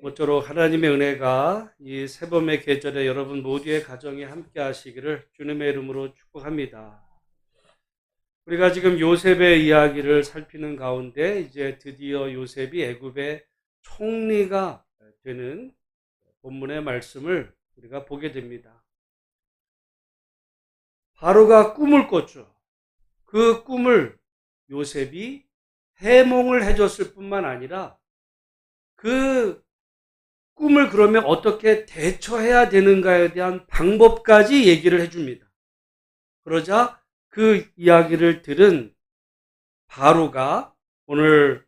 모쪼록 하나님의 은혜가 이 새봄의 계절에 여러분 모두의 가정에 함께 하시기를 주님의 이름으로 축복합니다. 우리가 지금 요셉의 이야기를 살피는 가운데 이제 드디어 요셉이 애굽의 총리가 되는 본문의 말씀을 우리가 보게 됩니다. 바로가 꿈을 꿨죠. 그 꿈을 요셉이 해몽을 해줬을 뿐만 아니라 그 꿈을 그러면 어떻게 대처해야 되는가에 대한 방법까지 얘기를 해줍니다. 그러자 그 이야기를 들은 바로가 오늘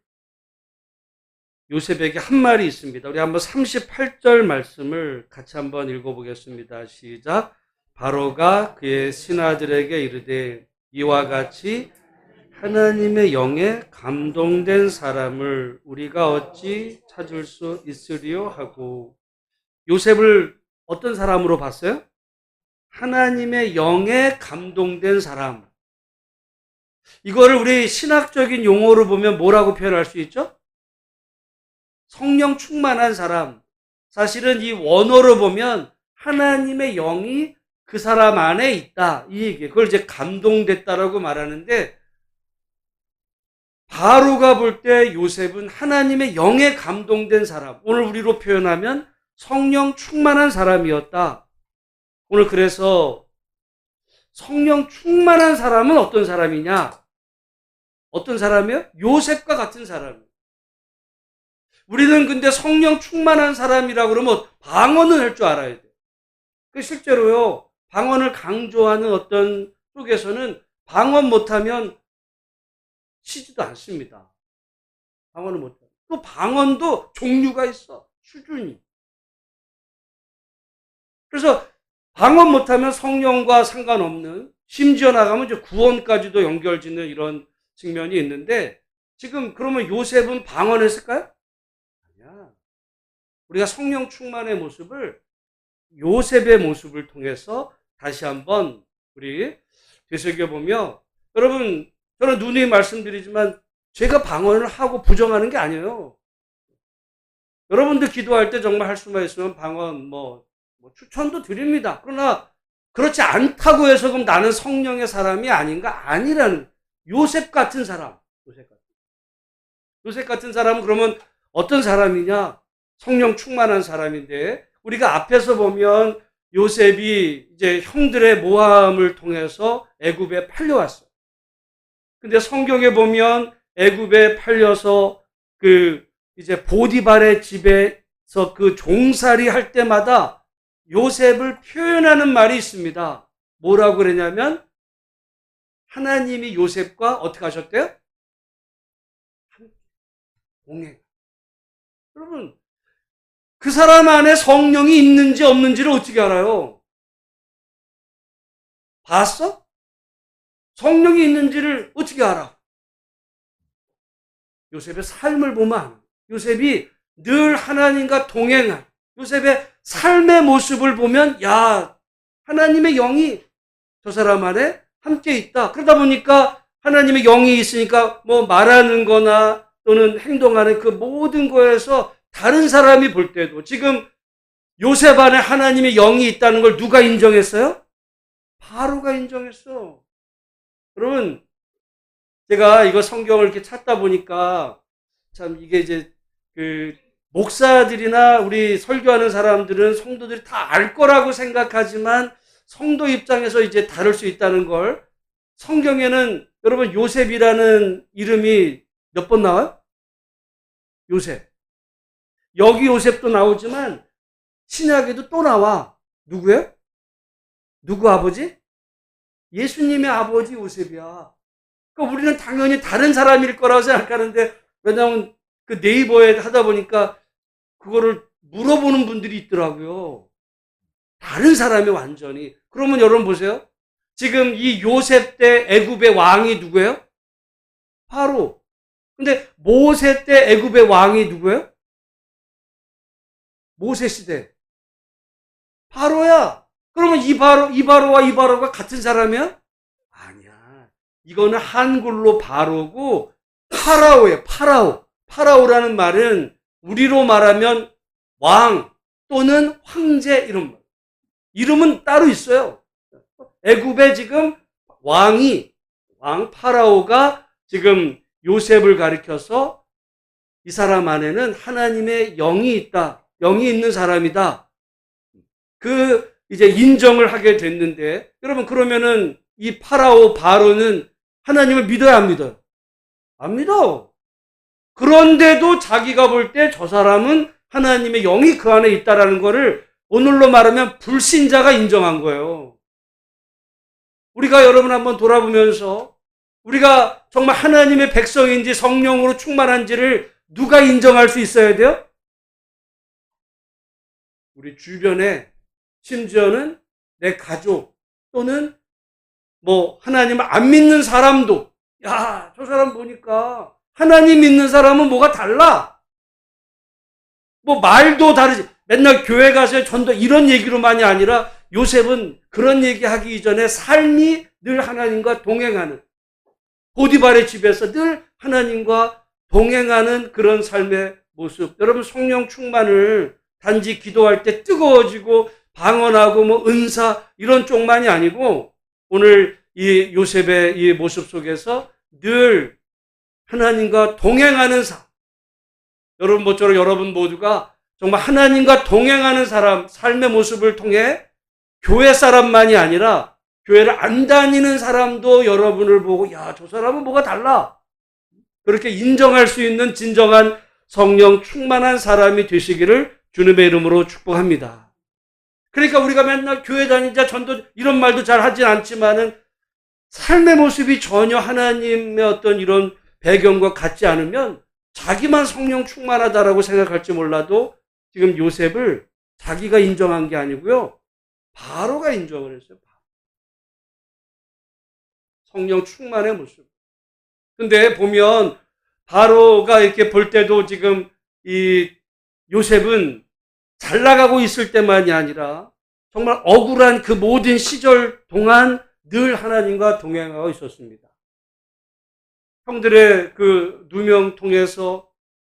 요셉에게 한 말이 있습니다. 우리 한번 38절 말씀을 같이 한번 읽어보겠습니다. 시작. 바로가 그의 신하들에게 이르되 이와 같이 하나님의 영에 감동된 사람을 우리가 어찌 찾을 수 있으리요 하고, 요셉을 어떤 사람으로 봤어요? 하나님의 영에 감동된 사람. 이거를 우리 신학적인 용어로 보면 뭐라고 표현할 수 있죠? 성령 충만한 사람. 사실은 이 원어로 보면 하나님의 영이 그 사람 안에 있다, 이 얘기예요. 그걸 이제 감동됐다라고 말하는데, 바로가 볼 때 요셉은 하나님의 영에 감동된 사람, 오늘 우리로 표현하면 성령 충만한 사람이었다. 오늘 그래서 성령 충만한 사람은 어떤 사람이냐? 어떤 사람이요? 요셉과 같은 사람. 우리는 근데 성령 충만한 사람이라고 그러면 방언은 할 줄 알아야 돼요. 실제로요, 방언을 강조하는 어떤 쪽에서는 방언 못하면 쉬지도 않습니다. 방언을 못하면. 또 방언도 종류가 있어. 수준이. 그래서 방언 못하면 성령과 상관없는, 심지어 나가면 이제 구원까지도 연결짓는 이런 측면이 있는데, 지금 그러면 요셉은 방언했을까요? 아니야. 우리가 성령 충만의 모습을 요셉의 모습을 통해서 다시 한번 우리 되새겨보며, 여러분, 저는 누누이 말씀드리지만 제가 방언을 하고 부정하는 게 아니에요. 여러분들 기도할 때 정말 할 수만 있으면 방언 추천도 드립니다. 그러나 그렇지 않다고 해서 그럼 나는 성령의 사람이 아닌가? 아니라는, 요셉 같은 사람. 요셉 같은 사람은 그러면 어떤 사람이냐? 성령 충만한 사람인데, 우리가 앞에서 보면 요셉이 이제 형들의 모함을 통해서 애굽에 팔려왔어요. 근데 성경에 보면 애굽에 팔려서 이제 보디발의 집에서 그 종살이 할 때마다 요셉을 표현하는 말이 있습니다. 뭐라고 그러냐면 하나님이 요셉과 어떻게 하셨대요? 동행. 여러분, 그 사람 안에 성령이 있는지 없는지를 어떻게 알아요? 봤어? 성령이 있는지를 어떻게 알아? 요셉의 삶을 보면, 요셉이 늘 하나님과 동행한 요셉의 삶의 모습을 보면, 야, 하나님의 영이 저 사람 안에 함께 있다. 그러다 보니까 하나님의 영이 있으니까 말하는 거나 또는 행동하는 그 모든 거에서 다른 사람이 볼 때도, 지금 요셉 안에 하나님의 영이 있다는 걸 누가 인정했어요? 바로가 인정했어. 여러분, 제가 이거 성경을 이렇게 찾다 보니까 참 이게 이제 목사들이나 우리 설교하는 사람들은 성도들이 다 알 거라고 생각하지만 성도 입장에서 이제 다를 수 있다는 걸, 성경에는 여러분 요셉이라는 이름이 몇 번 나와요? 요셉. 여기 요셉도 나오지만 신약에도 또 나와. 누구예요? 누구 아버지? 예수님의 아버지 요셉이야. 그러니까 우리는 당연히 다른 사람일 거라고 생각하는데, 왜냐하면 그 네이버에 하다 보니까 그거를 물어보는 분들이 있더라고요. 다른 사람이 완전히. 그러면 여러분 보세요. 지금 이 요셉 때 애굽의 왕이 누구예요? 바로. 근데 모세 때 애굽의 왕이 누구예요? 모세 시대. 바로야. 그러면 이 바로와 이 바로가 같은 사람이야? 아니야. 이거는 한글로 바로고 파라오예요. 파라오. 파라오라는 말은 우리로 말하면 왕 또는 황제 이런 말. 이름은 따로 있어요. 애굽에 지금 왕 파라오가 지금 요셉을 가리켜서 이 사람 안에는 하나님의 영이 있다. 영이 있는 사람이다. 이제 인정을 하게 됐는데, 여러분, 그러면은 이 바로는 하나님을 믿어야 안 믿어요? 안 믿어. 그런데도 자기가 볼 때 저 사람은 하나님의 영이 그 안에 있다라는 거를 오늘로 말하면 불신자가 인정한 거예요. 우리가 여러분 한번 돌아보면서 우리가 정말 하나님의 백성인지 성령으로 충만한지를 누가 인정할 수 있어야 돼요? 우리 주변에, 심지어는 내 가족 또는 하나님을 안 믿는 사람도, 야, 저 사람 보니까 하나님 믿는 사람은 뭐가 달라. 말도 다르지. 맨날 교회 가서 전도 이런 얘기로만이 아니라 요셉은 그런 얘기하기 이전에 삶이 늘 하나님과 동행하는, 보디발의 집에서 늘 하나님과 동행하는 그런 삶의 모습. 여러분, 성령 충만을 단지 기도할 때 뜨거워지고 방언하고 은사 이런 쪽만이 아니고, 오늘 이 요셉의 이 모습 속에서 늘 하나님과 동행하는 삶. 여러분 모처럼 여러분 모두가 정말 하나님과 동행하는 사람, 삶의 모습을 통해 교회 사람만이 아니라 교회를 안 다니는 사람도 여러분을 보고, 야, 저 사람은 뭐가 달라. 그렇게 인정할 수 있는 진정한 성령 충만한 사람이 되시기를 주님의 이름으로 축복합니다. 그러니까 우리가 맨날 교회 다니자 전도 이런 말도 잘 하진 않지만은 삶의 모습이 전혀 하나님의 어떤 이런 배경과 같지 않으면 자기만 성령 충만하다라고 생각할지 몰라도 지금 요셉을 자기가 인정한 게 아니고요. 바로가 인정을 했어요. 성령 충만의 모습. 근데 보면 바로가 이렇게 볼 때도 지금 이 요셉은 잘 나가고 있을 때만이 아니라 정말 억울한 그 모든 시절 동안 늘 하나님과 동행하고 있었습니다. 형들의 그 누명 통해서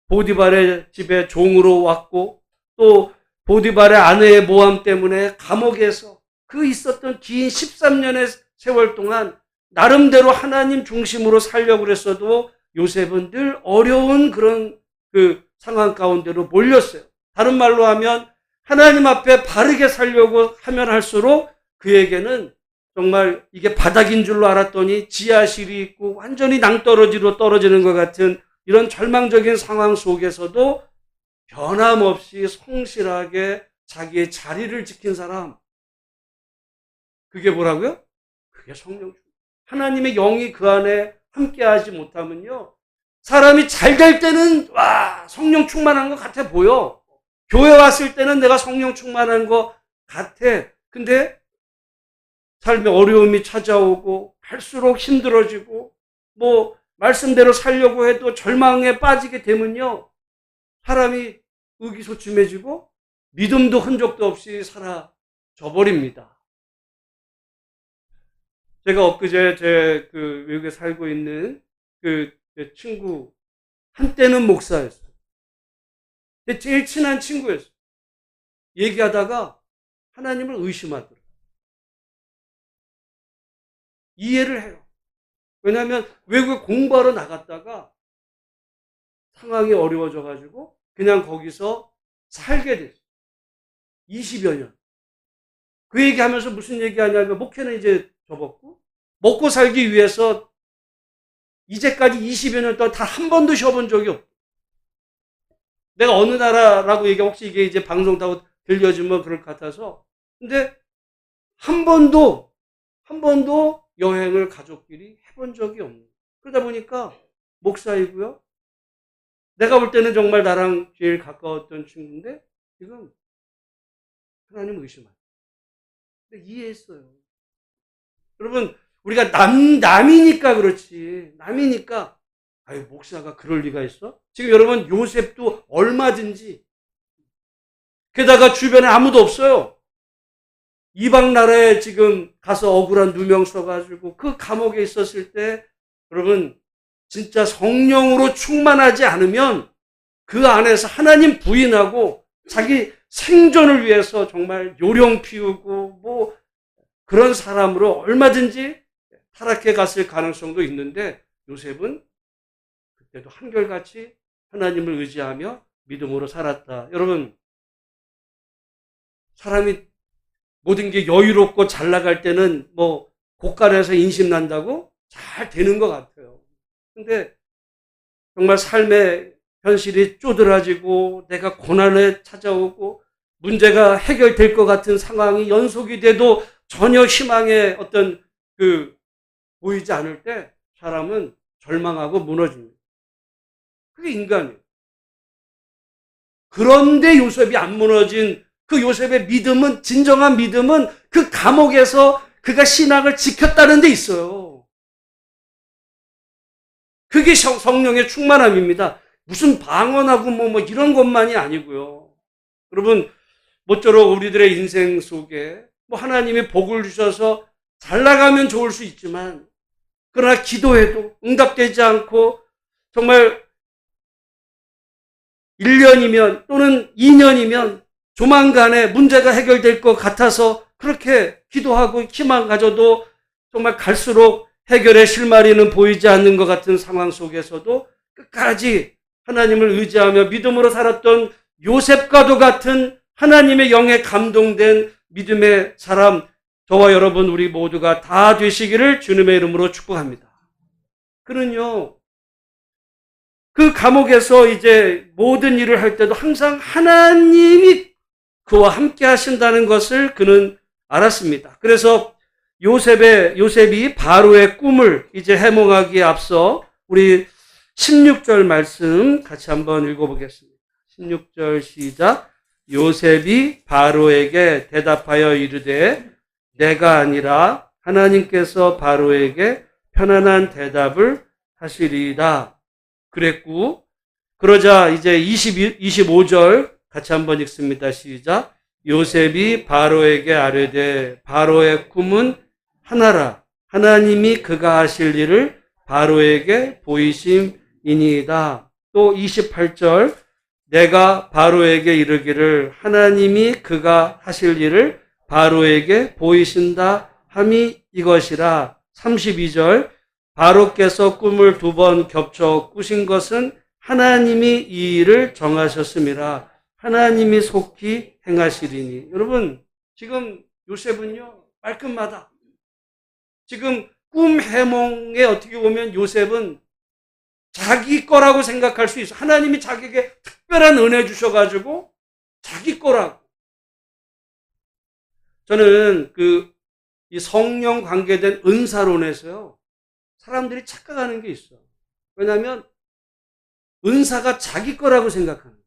보디발의 집에 종으로 왔고, 또 보디발의 아내의 모함 때문에 감옥에서 그 있었던 긴 13년의 세월 동안 나름대로 하나님 중심으로 살려고 그랬어도 요셉은 늘 어려운 그런 그 상황 가운데로 몰렸어요. 다른 말로 하면 하나님 앞에 바르게 살려고 하면 할수록 그에게는 정말 이게 바닥인 줄로 알았더니 지하실이 있고 완전히 낭떠러지로 떨어지는 것 같은 이런 절망적인 상황 속에서도 변함없이 성실하게 자기의 자리를 지킨 사람. 그게 뭐라고요? 그게 성령. 하나님의 영이 그 안에 함께하지 못하면요, 사람이 잘 될 때는 와, 성령 충만한 것 같아 보여. 교회 왔을 때는 내가 성령 충만한 것 같아. 근데 삶에 어려움이 찾아오고 갈수록 힘들어지고 말씀대로 살려고 해도 절망에 빠지게 되면요, 사람이 의기소침해지고 믿음도 흔적도 없이 사라져 버립니다. 제가 엊그제 제 외국에 살고 있는 제 친구, 한때는 목사였어요. 제일 친한 친구였어요. 얘기하다가 하나님을 의심하더라고요. 이해를 해요. 왜냐하면 외국에 공부하러 나갔다가 상황이 어려워져가지고 그냥 거기서 살게 됐어요. 20여 년. 그 얘기하면서 무슨 얘기하냐면, 목회는 이제 접었고 먹고 살기 위해서 이제까지 20여 년 동안 단 한 번도 쉬어본 적이 없고, 내가 어느 나라라고 얘기하면 혹시 이게 이제 방송 타고 들려주면 그럴 것 같아서, 근데 한 번도 여행을 가족끼리 해본 적이 없는, 그러다 보니까 목사이고요, 내가 볼 때는 정말 나랑 제일 가까웠던 친구인데 지금 하나님 의심하죠. 근데 이해했어요. 여러분, 우리가 남이니까 그렇지, 남이니까 아유, 목사가 그럴 리가 있어? 지금 여러분, 요셉도 얼마든지, 게다가 주변에 아무도 없어요. 이방 나라에 지금 가서 억울한 누명 써가지고 그 감옥에 있었을 때, 여러분, 진짜 성령으로 충만하지 않으면 그 안에서 하나님 부인하고 자기 생존을 위해서 정말 요령 피우고 뭐 그런 사람으로 얼마든지 타락해 갔을 가능성도 있는데 요셉은 그때도 한결같이 하나님을 의지하며 믿음으로 살았다. 여러분, 사람이 모든 게 여유롭고 잘 나갈 때는 뭐 고간에서 인심 난다고 잘 되는 것 같아요. 근데 정말 삶의 현실이 쪼들어지고 내가 고난에 찾아오고 문제가 해결될 것 같은 상황이 연속이 돼도 전혀 희망의 어떤 보이지 않을 때 사람은 절망하고 무너집니다. 그게 인간이에요. 그런데 요셉이 안 무너진 그 요셉의 믿음은, 진정한 믿음은 그 감옥에서 그가 신앙을 지켰다는 데 있어요. 그게 성령의 충만함입니다. 무슨 방언하고 뭐 이런 것만이 아니고요. 여러분, 모쪼록 우리들의 인생 속에 뭐 하나님이 복을 주셔서 잘 나가면 좋을 수 있지만, 그러나 기도해도 응답되지 않고 정말 1년이면 또는 2년이면 조만간에 문제가 해결될 것 같아서 그렇게 기도하고 희망 가져도 정말 갈수록 해결의 실마리는 보이지 않는 것 같은 상황 속에서도 끝까지 하나님을 의지하며 믿음으로 살았던 요셉과도 같은 하나님의 영에 감동된 믿음의 사람, 저와 여러분 우리 모두가 다 되시기를 주님의 이름으로 축복합니다. 그는요, 그 감옥에서 이제 모든 일을 할 때도 항상 하나님이 그와 함께 하신다는 것을 그는 알았습니다. 그래서 요셉이 바로의 꿈을 이제 해몽하기에 앞서 우리 16절 말씀 같이 한번 읽어보겠습니다. 16절 시작. 요셉이 바로에게 대답하여 이르되 내가 아니라 하나님께서 바로에게 편안한 대답을 하시리이다. 그랬고, 그러자 이제 25절 같이 한번 읽습니다. 시작. 요셉이 바로에게 아뢰되 바로의 꿈은 하나라. 하나님이 그가 하실 일을 바로에게 보이심이니이다. 또 28절. 내가 바로에게 이르기를 하나님이 그가 하실 일을 바로에게 보이신다 함이 이것이라. 32절. 바로께서 꿈을 2번 겹쳐 꾸신 것은 하나님이 이 일을 정하셨음이라. 하나님이 속히 행하시리니. 여러분, 지금 요셉은요, 말끝마다 지금 꿈 해몽에 어떻게 보면 요셉은 자기 거라고 생각할 수 있어. 하나님이 자기에게 특별한 은혜 주셔가지고 자기 거라고. 저는 이 성령 관계된 은사론에서요, 사람들이 착각하는 게 있어. 왜냐하면 은사가 자기 거라고 생각하는 거예요.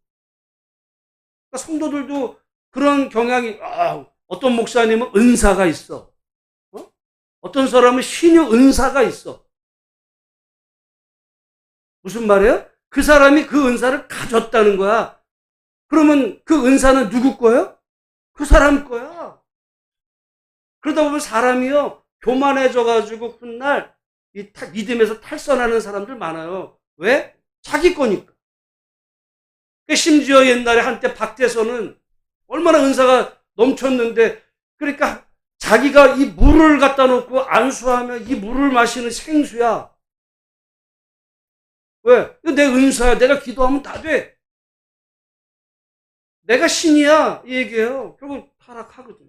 그러니까 성도들도 그런 경향이, 어떤 목사님은 은사가 있어. 어떤 사람은 신유 은사가 있어. 무슨 말이에요? 그 사람이 그 은사를 가졌다는 거야. 그러면 그 은사는 누구 거예요? 그 사람 거야. 그러다 보면 사람이요, 교만해져가지고 훗날 믿음에서 탈선하는 사람들 많아요. 왜? 자기 거니까. 심지어 옛날에 한때 박태선은 얼마나 은사가 넘쳤는데, 그러니까 자기가 이 물을 갖다 놓고 안수하면 이 물을 마시는 생수야. 왜? 이거 내 은사야. 내가 기도하면 다 돼. 내가 신이야. 이 얘기예요. 결국 타락하거든.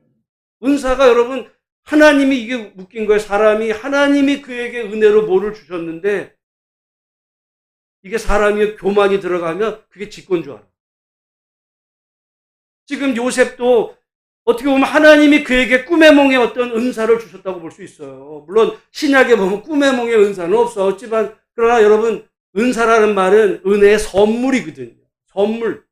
은사가 여러분, 하나님이, 이게 웃긴 거예요. 사람이, 하나님이 그에게 은혜로 뭐를 주셨는데, 이게 사람이 교만이 들어가면 그게 지권 줄 알아. 지금 요셉도 어떻게 보면 하나님이 그에게 꿈의 몽에 어떤 은사를 주셨다고 볼 수 있어요. 물론 신약에 보면 꿈의 몽의 은사는 없었지만, 그러나 여러분, 은사라는 말은 은혜의 선물이거든요. 선물.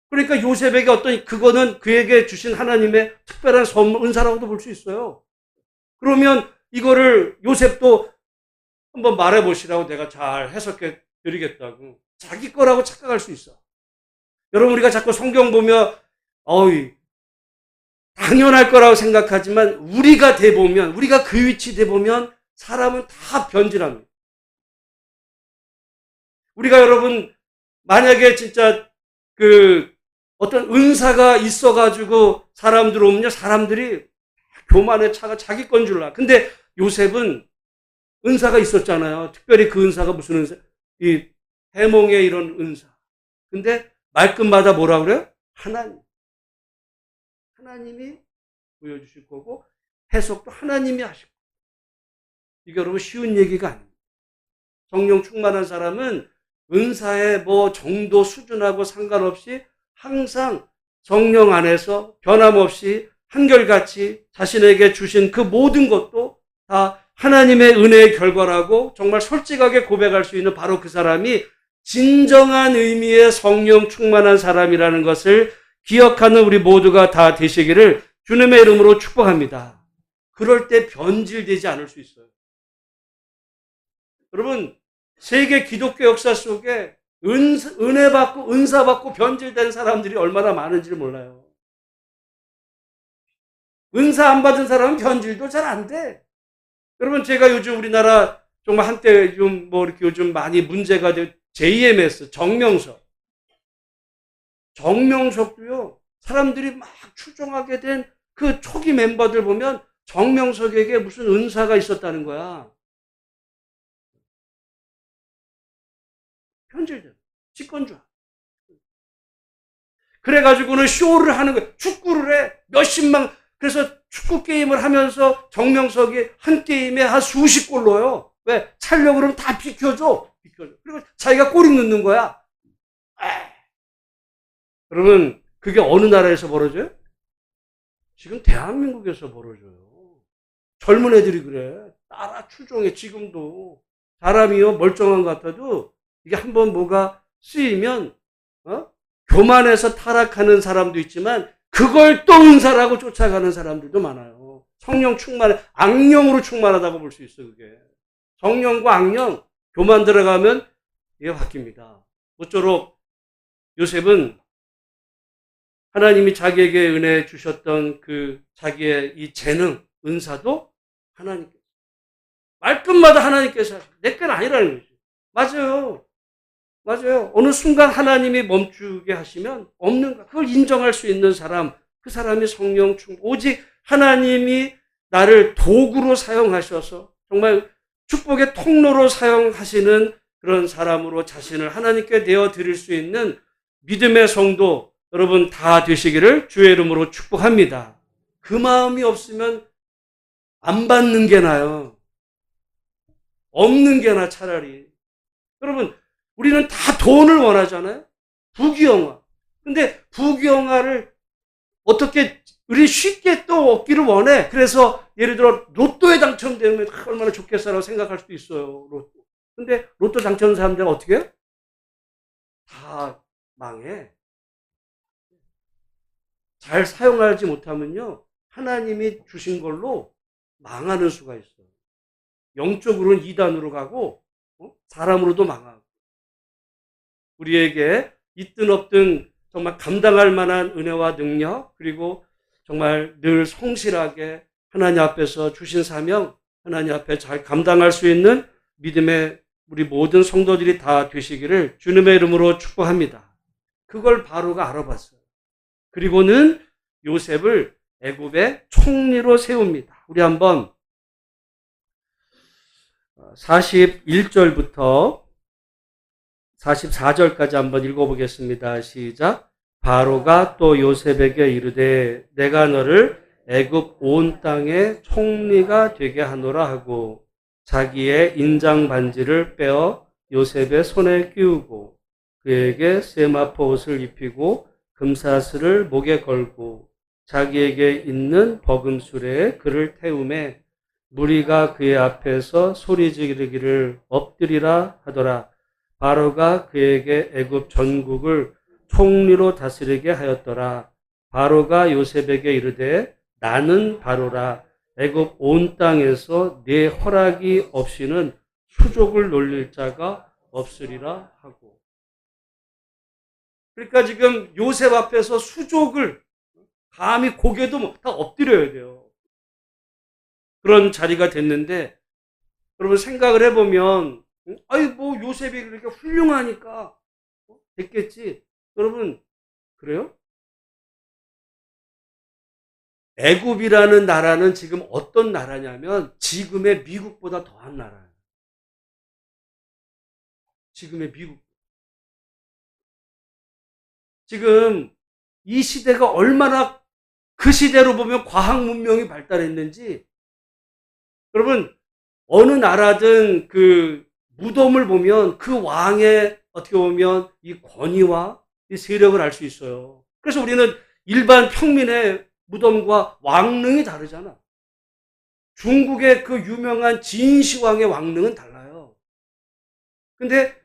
그러니까 요셉에게 그거는 그에게 주신 하나님의 특별한 선물, 은사라고도 볼 수 있어요. 그러면 이거를 요셉도 한번 말해보시라고 내가 잘 해석해 드리겠다고. 자기 거라고 착각할 수 있어. 여러분, 우리가 자꾸 성경 보며, 당연할 거라고 생각하지만, 우리가 그 위치 돼보면, 사람은 다 변질합니다. 우리가 여러분, 만약에 진짜 어떤 은사가 있어가지고 사람들 오면요, 사람들이 교만의 차가 자기 건 줄 알아. 근데 요셉은 은사가 있었잖아요. 특별히 그 은사가 무슨 은사? 이 해몽의 이런 은사. 근데 말끝마다 뭐라 그래요? 하나님이 보여주실 거고 해석도 하나님이 하실 거고. 이게 여러분 쉬운 얘기가 아닙니다. 성령 충만한 사람은 은사의 뭐 정도 수준하고 상관없이 항상 성령 안에서 변함없이 한결같이 자신에게 주신 그 모든 것도 다 하나님의 은혜의 결과라고 정말 솔직하게 고백할 수 있는 바로 그 사람이 진정한 의미의 성령 충만한 사람이라는 것을 기억하는 우리 모두가 다 되시기를 주님의 이름으로 축복합니다. 그럴 때 변질되지 않을 수 있어요. 여러분, 세계 기독교 역사 속에 은혜 받고 은사 받고 변질된 사람들이 얼마나 많은지를 몰라요. 은사 안 받은 사람은 변질도 잘 안 돼. 여러분, 제가 요즘 우리나라 정말 한때 좀 뭐 이렇게 요즘 많이 문제가 된 JMS, 정명석도요, 사람들이 막 추종하게 된 그 초기 멤버들 보면 정명석에게 무슨 은사가 있었다는 거야. 변질돼. 직권주의. 그래가지고는 쇼를 하는 거야. 축구를 해. 몇십만. 그래서 축구 게임을 하면서 정명석이 한 게임에 한 수십 골 넣어요. 왜? 차려고 그러면 다 비켜줘. 그리고 자기가 골이 넣는 거야. 그러면 그게 어느 나라에서 벌어져요? 지금 대한민국에서 벌어져요. 젊은 애들이 그래. 따라 추종해. 지금도. 사람이요, 멀쩡한 것 같아도 이게 한번 뭐가 쓰이면 교만해서 타락하는 사람도 있지만 그걸 또 은사라고 쫓아가는 사람들도 많아요. 성령 충만해, 악령으로 충만하다고 볼 수 있어. 그게 성령과 악령 교만 들어가면 이게 바뀝니다. 모쪼록 요셉은 하나님이 자기에게 은혜 주셨던 그 자기의 이 재능, 은사도 하나님께서 말끝마다 하나님께서 내 건 아니라는 거죠. 맞아요. 어느 순간 하나님이 멈추게 하시면 없는 거. 그걸 인정할 수 있는 사람, 그 사람이 성령 충만. 오직 하나님이 나를 도구로 사용하셔서 정말 축복의 통로로 사용하시는 그런 사람으로 자신을 하나님께 내어드릴 수 있는 믿음의 성도 여러분 다 되시기를 주의 이름으로 축복합니다. 그 마음이 없으면 안 받는 게 나아요. 없는 게 나 차라리. 여러분, 우리는 다 돈을 원하잖아요. 부귀영화. 근데 부귀영화를 어떻게 우리 쉽게 또 얻기를 원해. 그래서 예를 들어 로또에 당첨되면 얼마나 좋겠어라고 생각할 수도 있어요. 로또. 근데 로또 당첨된 사람들은 어떻게 해요? 다 망해. 잘 사용하지 못하면요, 하나님이 주신 걸로 망하는 수가 있어요. 영적으로는 이단으로 가고 사람으로도 망하고. 우리에게 있든 없든 정말 감당할 만한 은혜와 능력, 그리고 정말 늘 성실하게 하나님 앞에서 주신 사명, 하나님 앞에 잘 감당할 수 있는 믿음의 우리 모든 성도들이 다 되시기를 주님의 이름으로 축복합니다. 그걸 바로가 알아봤어요. 그리고는 요셉을 애굽의 총리로 세웁니다. 우리 한번 41절부터 44절까지 한번 읽어보겠습니다. 시작. 바로가 또 요셉에게 이르되 내가 너를 애굽 온 땅의 총리가 되게 하노라 하고 자기의 인장 반지를 빼어 요셉의 손에 끼우고 그에게 세마포 옷을 입히고 금사슬을 목에 걸고 자기에게 있는 버금수레에 그를 태우매 무리가 그의 앞에서 소리 지르기를 엎드리라 하더라. 바로가 그에게 애굽 전국을 총리로 다스리게 하였더라. 바로가 요셉에게 이르되 나는 바로라. 애굽 온 땅에서 네 허락이 없이는 수족을 놀릴 자가 없으리라 하고. 그러니까 지금 요셉 앞에서 수족을 감히 고개도 다 엎드려야 돼요. 그런 자리가 됐는데 여러분 생각을 해보면 아이 뭐 요셉이 그렇게 훌륭하니까 됐겠지. 여러분 그래요? 애굽이라는 나라는 지금 어떤 나라냐면 지금의 미국보다 더한 나라예요. 지금의 미국. 지금 이 시대가 얼마나 그 시대로 보면 과학 문명이 발달했는지, 여러분 어느 나라든 그 무덤을 보면 그 왕의 어떻게 보면 이 권위와 이 세력을 알 수 있어요. 그래서 우리는 일반 평민의 무덤과 왕릉이 다르잖아. 중국의 그 유명한 진시황의 왕릉은 달라요. 근데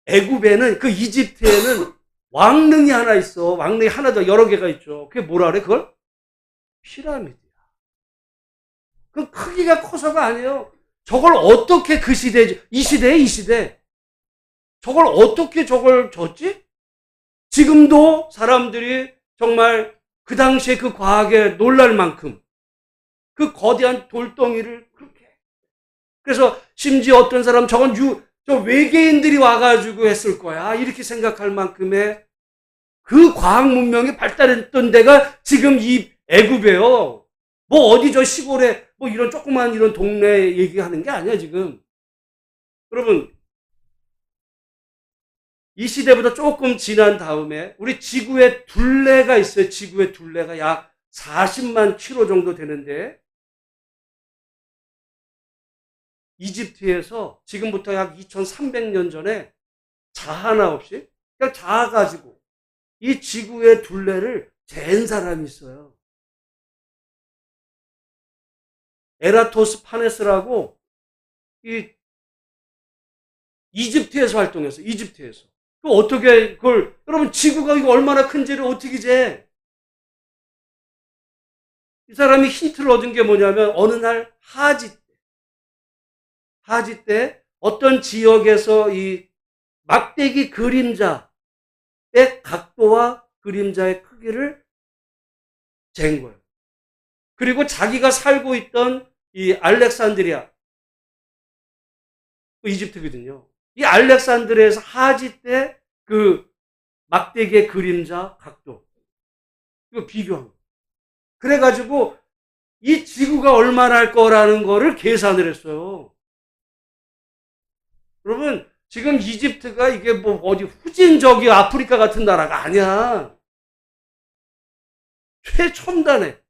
애굽에는, 그 이집트에는 왕릉이 하나 있어. 왕릉이 하나 더 여러 개가 있죠. 그게 뭐라 그래? 그걸 피라미드야. 그 크기가 커서가 아니에요. 저걸 어떻게 그 시대에, 이 시대 저걸 어떻게 저걸 졌지? 지금도 사람들이 정말 그 당시에 그 과학에 놀랄 만큼 그 거대한 돌덩이를 그렇게. 그래서 심지어 어떤 사람 저건 저 외계인들이 와가지고 했을 거야. 이렇게 생각할 만큼의 그 과학 문명이 발달했던 데가 지금 이 애굽이에요. 뭐 어디 저 시골에 뭐 이런 조그만 이런 동네 얘기하는 게 아니야, 지금. 여러분, 이 시대보다 조금 지난 다음에 우리 지구의 둘레가 있어요. 지구의 둘레가 약 40만 킬로 정도 되는데, 이집트에서 지금부터 약 2300년 전에 자아 하나 없이 그냥 자아 가지고 이 지구의 둘레를 잰 사람이 있어요. 에라토스파네스라고 이 이집트에서 활동했어. 이집트에서. 그 어떻게 그걸, 여러분 지구가 이거 얼마나 큰지를 어떻게 재? 이 사람이 힌트를 얻은 게 뭐냐면 어느 날 하지 때 어떤 지역에서 이 막대기 그림자의 각도와 그림자의 크기를 잰 거예요. 그리고 자기가 살고 있던 이 알렉산드리아, 이집트거든요. 이 알렉산드리아에서 하지 때 그 막대기의 그림자 각도, 이거 비교한 거예요. 그래가지고 이 지구가 얼마나 할 거라는 거를 계산을 했어요. 여러분, 지금 이집트가 이게 뭐 어디 후진적이 아프리카 같은 나라가 아니야. 최첨단의,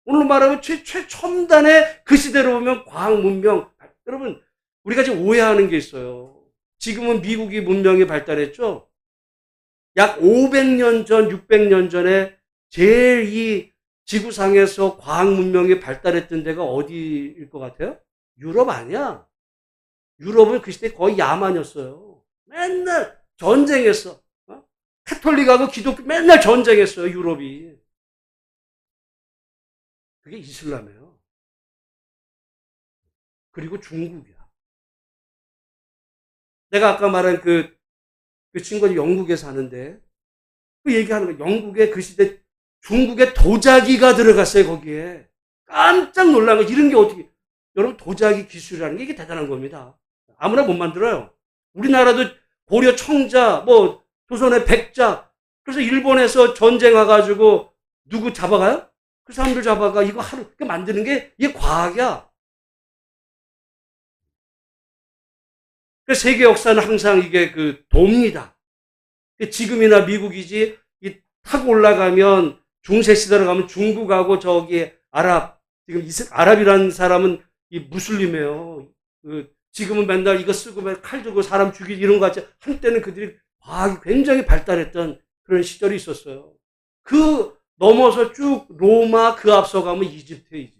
오늘 말하면 최첨단의 그 시대로 보면 과학 문명. 여러분, 우리가 지금 오해하는 게 있어요. 지금은 미국이 문명이 발달했죠. 약 500년 전, 600년 전에 제일 이 지구상에서 과학 문명이 발달했던 데가 어디일 것 같아요? 유럽 아니야. 유럽은 그 시대 거의 야만이었어요. 맨날 전쟁했어. 카톨릭하고 기독교 맨날 전쟁했어요, 유럽이. 그게 이슬람이에요. 그리고 중국이야. 내가 아까 말한 그 친구는 영국에 사는데, 그 얘기하는 거예요. 영국에 그 시대 중국에 도자기가 들어갔어요, 거기에. 깜짝 놀란 거. 이런 게 어떻게, 여러분 도자기 기술이라는 게 이게 대단한 겁니다. 아무나 못 만들어요. 우리나라도 고려 청자, 뭐 조선의 백자, 그래서 일본에서 전쟁 와가지고 누구 잡아가요? 그 사람들 잡아가 이거 하루 만드는 게 이게 과학이야. 그래서 세계 역사는 항상 이게 그 돕니다. 지금이나 미국이지, 이 타고 올라가면 중세 시대로 가면 중국하고 저기 지금 아랍이라는 사람은 이 무슬림이에요. 지금은 맨날 이거 쓰고 칼 들고 사람 죽이기 이런 거 같지. 한때는 그들이 과학이 굉장히 발달했던 그런 시절이 있었어요. 그 넘어서 쭉 로마, 그 앞서 가면 이집트에.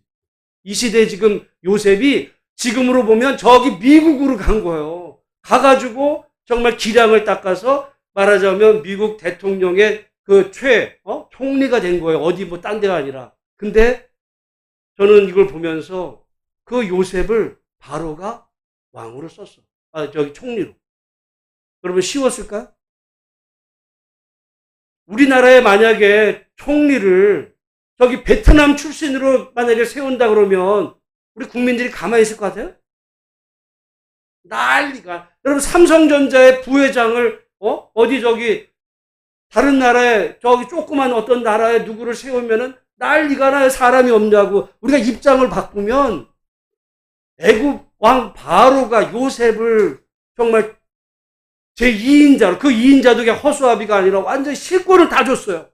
이 시대에 지금 요셉이 지금으로 보면 저기 미국으로 간 거예요. 가가지고 정말 기량을 닦아서 말하자면 미국 대통령의 그 총리가 된 거예요. 어디 뭐 딴 데가 아니라. 근데 저는 이걸 보면서 그 요셉을 바로가 왕으로 썼어. 총리로. 여러분 쉬웠을까? 우리나라에 만약에 총리를 저기 베트남 출신으로 만약에 세운다 그러면 우리 국민들이 가만히 있을 것 같아요? 난리가. 여러분 삼성전자의 부회장을 어디 저기 다른 나라에 저기 조그만 어떤 나라에 누구를 세우면은 난리가 나요. 사람이 없냐고. 우리가 입장을 바꾸면 애굽 왕 바로가 요셉을 정말 제2인자로, 그 2인자도 그냥 허수아비가 아니라 완전히 실권을 다 줬어요.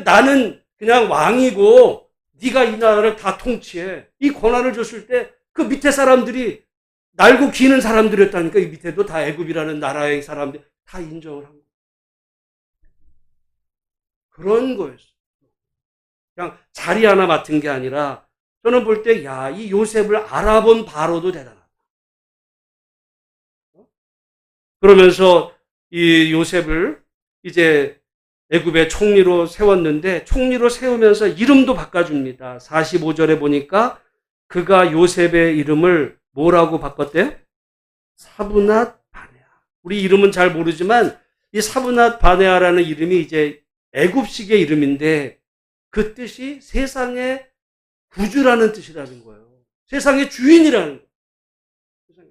나는 그냥 왕이고 네가 이 나라를 다 통치해. 이 권한을 줬을 때 그 밑에 사람들이 날고 기는 사람들이었다니까. 이 밑에도 다 애굽이라는 나라의 사람들 다 인정을 한 거예요. 그런 거였어요. 그냥 자리 하나 맡은 게 아니라 저는 볼 때 야, 이 요셉을 알아본 바로도 대단하다. 그러면서 이 요셉을 이제 애굽의 총리로 세웠는데 총리로 세우면서 이름도 바꿔줍니다. 45절에 보니까 그가 요셉의 이름을 뭐라고 바꿨대요? 사브낫 바네아. 우리 이름은 잘 모르지만 이 사브낫 바네아라는 이름이 이제 애굽식의 이름인데 그 뜻이 세상의 구주라는 뜻이라는 거예요. 세상의 주인이라는 거예요.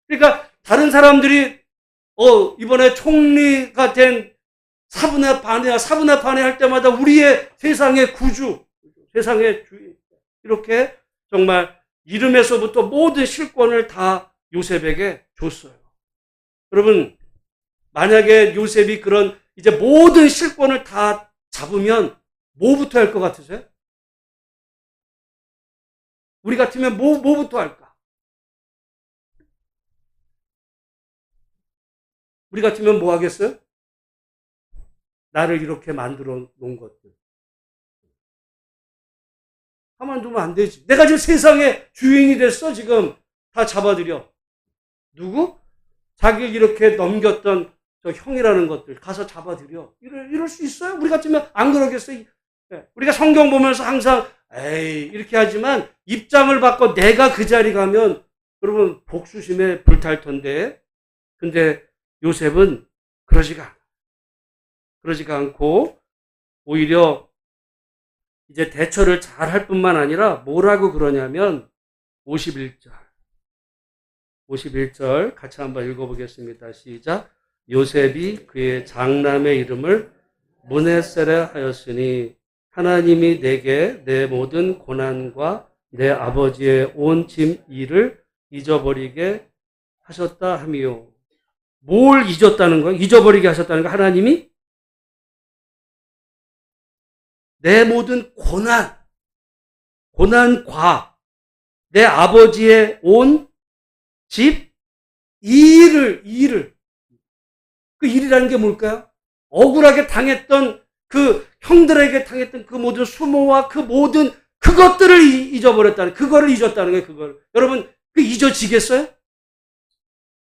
그러니까 다른 사람들이 이번에 총리가 된 사브낫 바네아 할 때마다 우리의 세상의 구주, 세상의 주인, 이렇게 정말 이름에서부터 모든 실권을 다 요셉에게 줬어요. 여러분, 만약에 요셉이 그런 이제 모든 실권을 다 잡으면 뭐부터 할 것 같으세요? 우리 같으면 뭐부터 할까? 우리 같으면 뭐 하겠어요? 나를 이렇게 만들어 놓은 것들. 가만두면 안 되지. 내가 지금 세상의 주인이 됐어. 지금 다 잡아들여. 누구? 자기를 이렇게 넘겼던 저 형이라는 것들 가서 잡아들여. 이럴 수 있어요? 우리 같으면 안 그러겠어요? 우리가 성경 보면서 항상 에이 이렇게 하지만 입장을 바꿔 내가 그 자리 가면 여러분 복수심에 불탈 텐데, 근데 요셉은 그러지가 않고 오히려 이제 대처를 잘 할 뿐만 아니라 뭐라고 그러냐면 51절 같이 한번 읽어보겠습니다. 시작. 요셉이 그의 장남의 이름을 므네세라 하였으니 하나님이 내게 내 모든 고난과 내 아버지의 온 짐 일을 잊어버리게 하셨다 하미요. 뭘 잊었다는 거예요? 잊어버리게 하셨다는 거예요? 하나님이? 내 모든 고난과 내 아버지의 온 집 일을. 그 일이라는 게 뭘까요? 억울하게 당했던 그 형들에게 당했던 그 모든 수모와 그 모든 그것들을 잊어버렸다는, 그거를 잊었다는 거예요. 그걸. 여러분, 그 잊어지겠어요?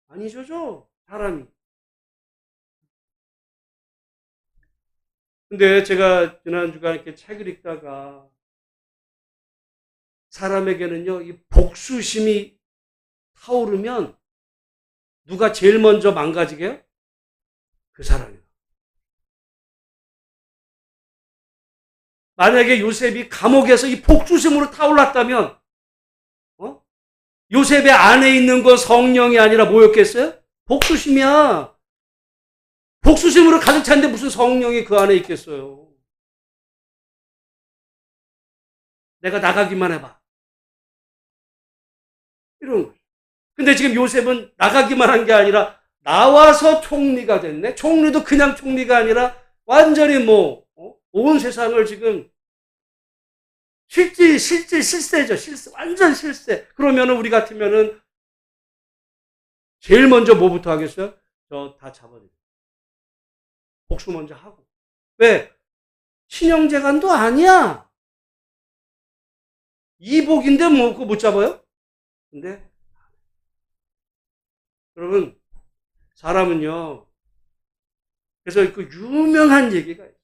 안 잊어져, 사람이. 근데 제가 지난주간 이렇게 책을 읽다가 사람에게는요, 이 복수심이 타오르면 누가 제일 먼저 망가지게 해요? 그 사람이에요. 만약에 요셉이 감옥에서 이 복수심으로 타올랐다면, 요셉의 안에 있는 건 성령이 아니라 뭐였겠어요? 복수심이야. 복수심으로 가득 찼는데 무슨 성령이 그 안에 있겠어요? 내가 나가기만 해봐. 이런 거죠. 근데 지금 요셉은 나가기만 한 게 아니라 나와서 총리가 됐네. 총리도 그냥 총리가 아니라 완전히 온 세상을 지금 실세죠. 완전 실세. 그러면은 우리 같으면은 제일 먼저 뭐부터 하겠어요? 저 다 잡아내요. 복수 먼저 하고. 왜? 신형제간도 아니야. 이복인데 그거 못 잡아요? 근데 여러분, 사람은요, 그래서 그 유명한 얘기가 있어요.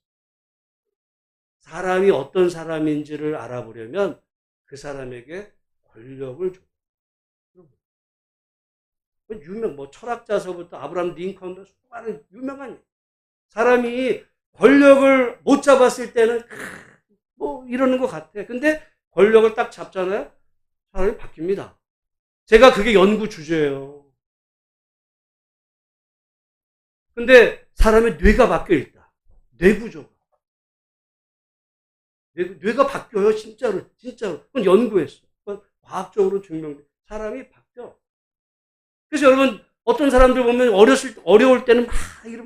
사람이 어떤 사람인지를 알아보려면 그 사람에게 권력을 줘. 철학자서부터 아브라함 링컨도 수많은 유명한 사람이 권력을 못 잡았을 때는 이러는 것 같아. 근데 권력을 딱 잡잖아요? 사람이 바뀝니다. 제가 그게 연구 주제예요. 근데 사람의 뇌가 바뀌어 있다. 뇌 구조가. 뇌가 바뀌어요. 진짜로. 그건 연구했어. 그건 과학적으로 증명돼. 사람이 바뀌어. 그래서 여러분, 어떤 사람들 보면 어려울 때는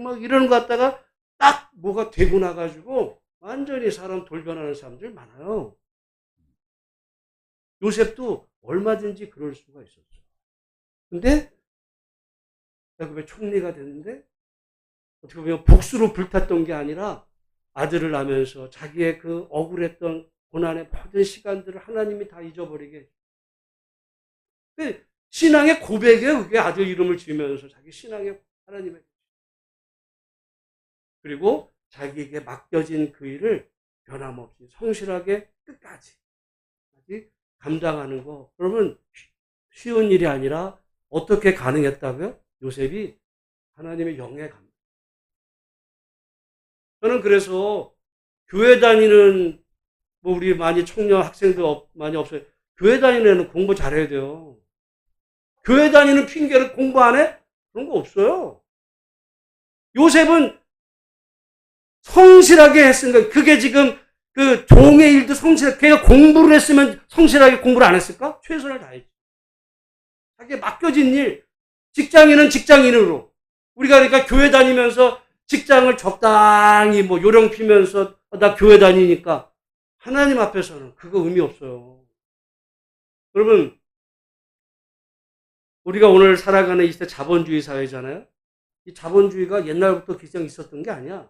막 이러는 것 같다가 딱 뭐가 되고 나가지고 완전히 사람 돌변하는 사람들 많아요. 요셉도 얼마든지 그럴 수가 있었죠. 근데 야곱의 총리가 됐는데 어떻게 보면 복수로 불탔던 게 아니라 아들을 낳으면서 자기의 그 억울했던 고난의 모든 시간들을 하나님이 다 잊어버리게. 신앙의 고백이에요. 그게 아들 이름을 지으면서 자기 신앙의 하나님의. 그리고 자기에게 맡겨진 그 일을 변함없이 성실하게 끝까지 감당하는 거. 그러면 쉬운 일이 아니라 어떻게 가능했다고요? 요셉이 하나님의 영에 갑니다. 저는 그래서 교회 다니는 우리 많이 청년 학생들 많이 없어요. 교회 다니는 애는 공부 잘해야 돼요. 교회 다니는 핑계를 공부 안 해? 그런 거 없어요. 요셉은 성실하게 했으니까 그게 지금 그 종의 일도 성실하게 걔가 공부를 했으면 성실하게 공부를 안 했을까? 최선을 다했지. 자기가 맡겨진 일, 직장인은 직장인으로 우리가 그러니까 교회 다니면서 직장을 적당히 요령 피면서 나 교회 다니니까 하나님 앞에서는 그거 의미 없어요. 여러분, 우리가 오늘 살아가는 이 시대 자본주의 사회잖아요. 이 자본주의가 옛날부터 기생 있었던 게 아니야.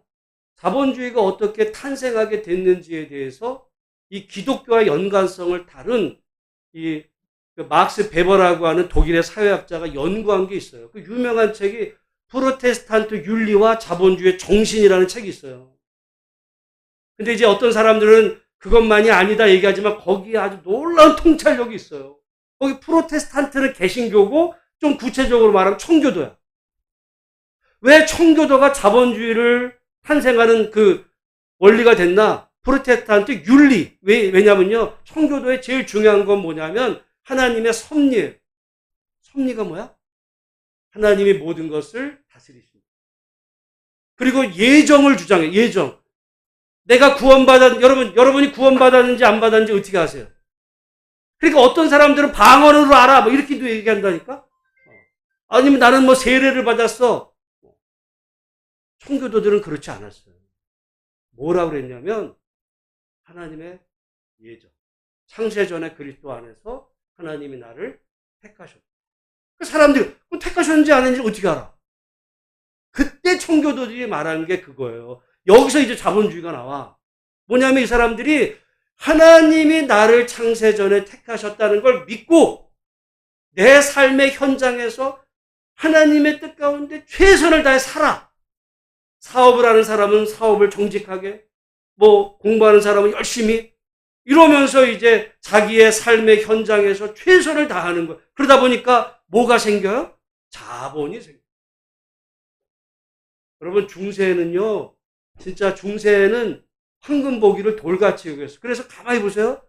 자본주의가 어떻게 탄생하게 됐는지에 대해서 이 기독교와 연관성을 다룬 이 막스 베버라고 하는 독일의 사회학자가 연구한 게 있어요. 그 유명한 책이 프로테스탄트 윤리와 자본주의의 정신이라는 책이 있어요. 근데 이제 어떤 사람들은 그것만이 아니다 얘기하지만 거기에 아주 놀라운 통찰력이 있어요. 거기 프로테스탄트는 개신교고 좀 구체적으로 말하면 청교도야. 왜 청교도가 자본주의를 탄생하는 그 원리가 됐나? 프로테스탄트 윤리. 왜냐면요. 청교도의 제일 중요한 건 뭐냐면 하나님의 섭리예요. 섭리가 뭐야? 하나님이 모든 것을 다스리십니다. 그리고 예정을 주장해요. 예정. 내가 여러분이 구원받았는지 안 받았는지 어떻게 아세요? 그러니까 어떤 사람들은 방언으로 알아. 이렇게도 얘기한다니까? 아니면 나는 세례를 받았어. 청교도들은 그렇지 않았어요. 뭐라고 그랬냐면, 하나님의 예정. 창세전에 그리스도 안에서 하나님이 나를 택하셨다. 그 사람들이 택하셨는지 안 했는지 어떻게 알아? 그때 청교도들이 말하는 게 그거예요. 여기서 이제 자본주의가 나와. 뭐냐면 이 사람들이 하나님이 나를 창세전에 택하셨다는 걸 믿고 내 삶의 현장에서 하나님의 뜻 가운데 최선을 다해 살아. 사업을 하는 사람은 사업을 정직하게, 공부하는 사람은 열심히, 이러면서 이제 자기의 삶의 현장에서 최선을 다하는 거예요. 그러다 보니까 뭐가 생겨요? 자본이 생겨요. 여러분, 중세에는요, 진짜 중세에는 황금 보기를 돌같이 여겼어요. 그래서 가만히 보세요.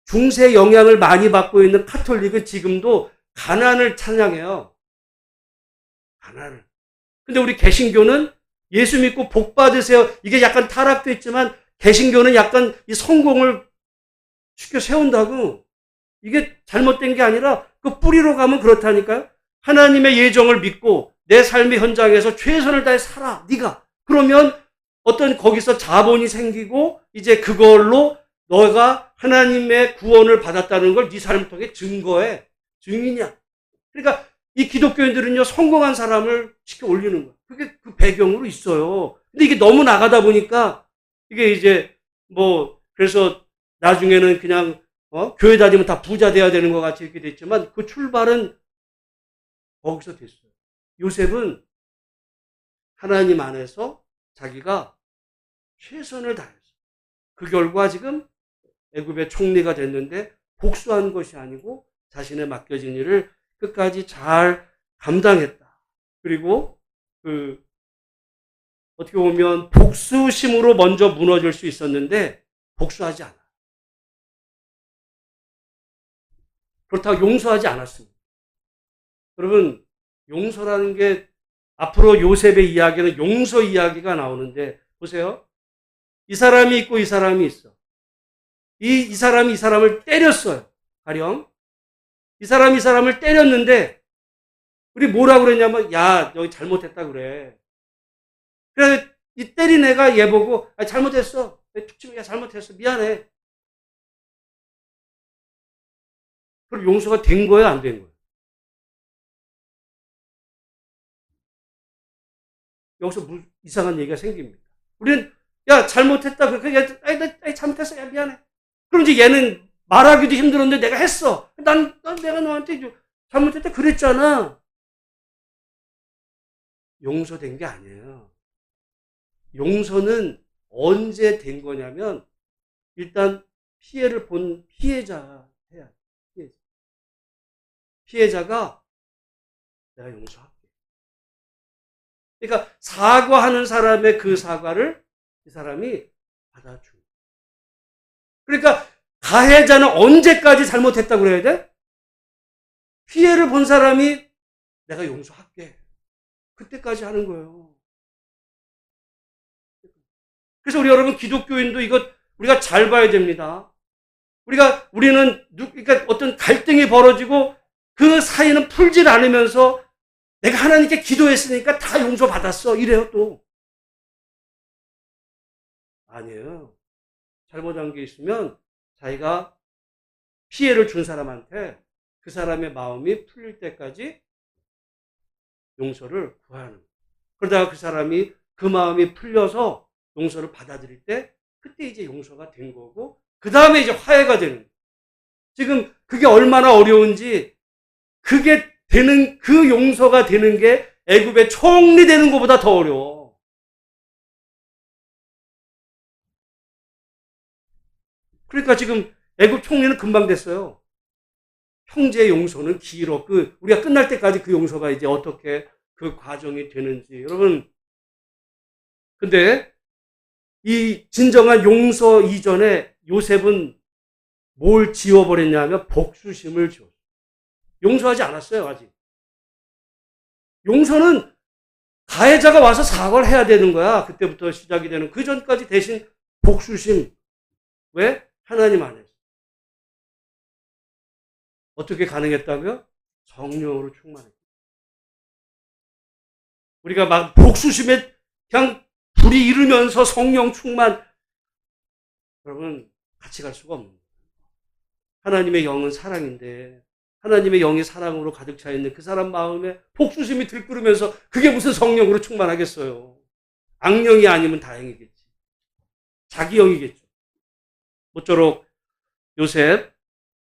중세 영향을 많이 받고 있는 카톨릭은 지금도 가난을 찬양해요. 가난을. 근데 우리 개신교는 예수 믿고 복 받으세요. 이게 약간 타락도 있지만 개신교는 약간 이 성공을 쉽게 세운다고. 이게 잘못된 게 아니라 그 뿌리로 가면 그렇다니까요. 하나님의 예정을 믿고 내 삶의 현장에서 최선을 다해 살아. 네가. 그러면 거기서 자본이 생기고 이제 그걸로 너가 하나님의 구원을 받았다는 걸 네 삶을 통해 증거해. 증인이야. 그러니까 이 기독교인들은요, 성공한 사람을 시켜 올리는 거야. 그게 그 배경으로 있어요. 근데 이게 너무 나가다 보니까 이게 이제 그래서 나중에는 그냥 교회 다니면 다 부자 돼야 되는 것 같이 이렇게 됐지만 그 출발은 거기서 됐어요. 요셉은 하나님 안에서 자기가 최선을 다했어요. 그 결과 지금 애굽의 총리가 됐는데 복수한 것이 아니고 자신의 맡겨진 일을 끝까지 잘 감당했다. 그리고 어떻게 보면 복수심으로 먼저 무너질 수 있었는데 복수하지 않아. 그렇다고 용서하지 않았습니다. 여러분, 용서라는 게 앞으로 요셉의 이야기는 용서 이야기가 나오는데 보세요. 이 사람이 있고 이 사람이 있어. 이 사람이 이 사람을 때렸어요. 가령. 이 사람을 때렸는데, 우리 뭐라고 그랬냐면, 야, 여기 잘못했다 그래. 그래서 이 때린 애가 얘 보고, 아, 잘못했어. 툭 치면, 야, 잘못했어. 미안해. 그럼 용서가 된 거예요, 안 된 거예요? 여기서 이상한 얘기가 생깁니다. 우리는, 야, 잘못했다. 그러니까, 나 잘못했어. 야, 미안해. 그럼 이제 얘는 말하기도 힘들었는데 내가 했어. 내가 너한테 잘못했다 그랬잖아. 용서된 게 아니에요. 용서는 언제 된 거냐면, 일단 피해를 본 피해자 해야 돼. 피해자가 내가 용서할게. 그러니까 사과하는 사람의 그 사과를 이 사람이 받아주고. 그러니까 가해자는 언제까지 잘못했다고 그래야 돼? 피해를 본 사람이 내가 용서할게. 그때까지 하는 거예요. 그래서 우리 여러분 기독교인도 이것 우리가 잘 봐야 됩니다. 우리는 그러니까 어떤 갈등이 벌어지고 그 사이는 풀질 않으면서 내가 하나님께 기도했으니까 다 용서받았어. 이래요 또. 아니에요. 잘못한 게 있으면 자기가 피해를 준 사람한테 그 사람의 마음이 풀릴 때까지 용서를 구하는 거예요. 그러다가 그 사람이 그 마음이 풀려서 용서를 받아들일 때 그때 이제 용서가 된 거고 그 다음에 이제 화해가 되는 거예요. 지금 그게 얼마나 어려운지 그게 되는 그 용서가 되는 게 애굽의 총리되는 것보다 더 어려워. 그러니까 지금 애굽 총리는 금방 됐어요. 형제 용서는 길어. 우리가 끝날 때까지 그 용서가 이제 어떻게 그 과정이 되는지. 여러분, 근데 이 진정한 용서 이전에 요셉은 뭘 지워버렸냐면 복수심을 지웠어요. 용서하지 않았어요, 아직. 용서는 가해자가 와서 사과를 해야 되는 거야. 그때부터 시작이 되는. 그 전까지 대신 복수심. 왜? 하나님 안에서. 어떻게 가능했다고요? 성령으로 충만했어요. 우리가 막 복수심에 그냥 불이 이르면서 성령 충만. 여러분, 같이 갈 수가 없는 거예요. 하나님의 영은 사랑인데 하나님의 영이 사랑으로 가득 차 있는 그 사람 마음에 복수심이 들끓으면서 그게 무슨 성령으로 충만하겠어요. 악령이 아니면 다행이겠지. 자기 영이겠죠. 모쪼록 요셉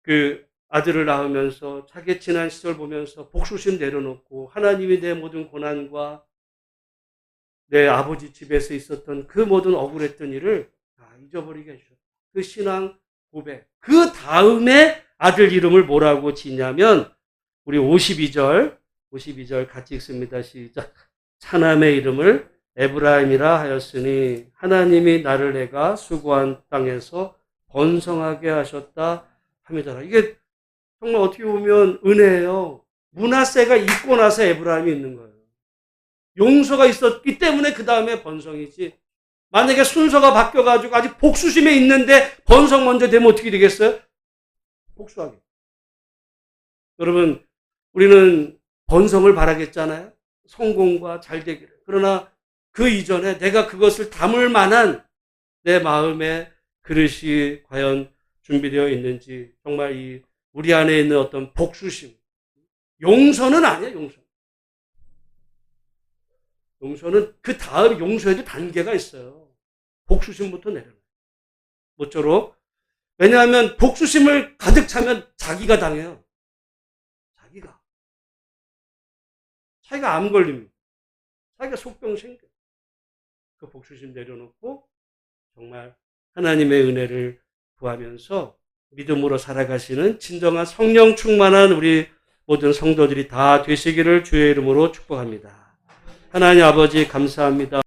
그 아들을 낳으면서 자기 지난 시절 보면서 복수심 내려놓고 하나님이 내 모든 고난과 내 아버지 집에서 있었던 그 모든 억울했던 일을 다 잊어버리게 해주셨다. 그 신앙 고백. 그 다음에 아들 이름을 뭐라고 지냐면 우리 52절 같이 읽습니다. 시작. 차남의 이름을 에브라임이라 하였으니 하나님이 나를 내가 수고한 땅에서 번성하게 하셨다 함이더라. 이게 정말 어떻게 보면 은혜예요. 므낫세가 있고 나서 에브라임이 있는 거예요. 용서가 있었기 때문에 그 다음에 번성이지. 만약에 순서가 바뀌어가지고 아직 복수심에 있는데 번성 먼저 되면 어떻게 되겠어요? 복수하게. 여러분, 우리는 번성을 바라겠잖아요. 성공과 잘되기를. 그러나 그 이전에 내가 그것을 담을 만한 내 마음의 그릇이 과연 준비되어 있는지 정말 우리 안에 있는 어떤 복수심. 용서는 아니에요, 용서. 용서는 그 다음 용서에도 단계가 있어요. 복수심부터 내려놔요. 모쪼록. 왜냐하면 복수심을 가득 차면 자기가 당해요. 자기가 암 걸립니다. 자기가 속병 생겨요. 그 복수심 내려놓고 정말 하나님의 은혜를 구하면서 믿음으로 살아가시는 진정한 성령 충만한 우리 모든 성도들이 다 되시기를 주의 이름으로 축복합니다. 하나님 아버지 감사합니다.